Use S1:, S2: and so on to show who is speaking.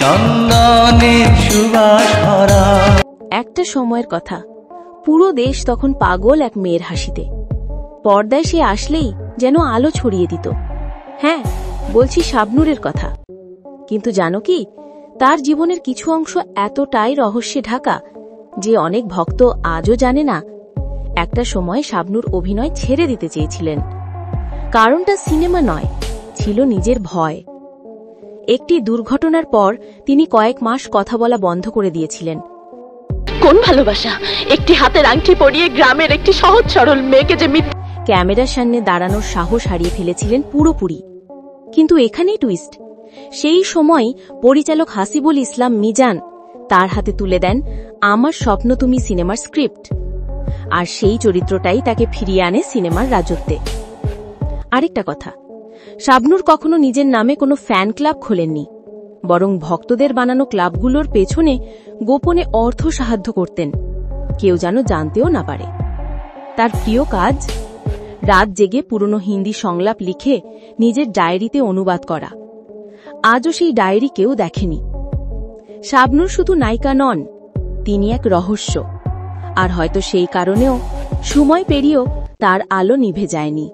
S1: চন্দনের সুবাস ভরা।
S2: একটা সময়ের কথা, পুরো দেশ তখন পাগল এক মেয়ের হাসিতে। পর্দায় সে আসলেই যেন আলো ছড়িয়ে দিত। হ্যাঁ, বলছি শাবনূরের কথা। কিন্তু জানো কি, তার জীবনের কিছু অংশ এতটাই রহস্যে ঢাকা যে অনেক ভক্ত আজও জানে না। একটা সময় শাবনূর অভিনয় ছেড়ে দিতে চেয়েছিলেন। কারণটা সিনেমা নয়, ছিল নিজের ভয়। একটি দুর্ঘটনার পর তিনি কয়েক মাস কথা বলা বন্ধ করে দিয়েছিলেন।
S3: কোন ভালোবাসা একটি হাতের আংটি পরিয়ে গ্রামের একটি সহজ সরল মেয়েকে যে
S2: ক্যামেরার সামনে দাঁড়ানোর সাহস হারিয়ে ফেলেছিলেন পুরোপুরি। কিন্তু এখানেই টুইস্ট। সেই সময় পরিচালক হাসিবুল ইসলাম মিজান তার হাতে তুলে দেন আমার স্বপ্ন তুমি সিনেমার স্ক্রিপ্ট। আর সেই চরিত্রটাই তাকে ফিরিয়ে আনে সিনেমার রাজত্বে। আরেকটা কথা, শাবনূর কখনো নিজের নামে কোনো ফ্যান ক্লাব খোলেননি, বরং ভক্তদের বানানো ক্লাবগুলোর পেছনে গোপনে অর্থ সাহায্য করতেন, কেউ যেন জানতেও না পারে। তার প্রিয় কাজ, রাত জেগে পুরনো হিন্দি সংলাপ লিখে নিজের ডায়েরিতে অনুবাদ করা। আজও সেই ডায়েরি কেউ দেখেনি। শাবনূর শুধু নায়িকা নন, তিনি এক রহস্য। আর হয়তো সেই কারণেও সময় পেরিয়েও তার আলো নিভে যায়নি।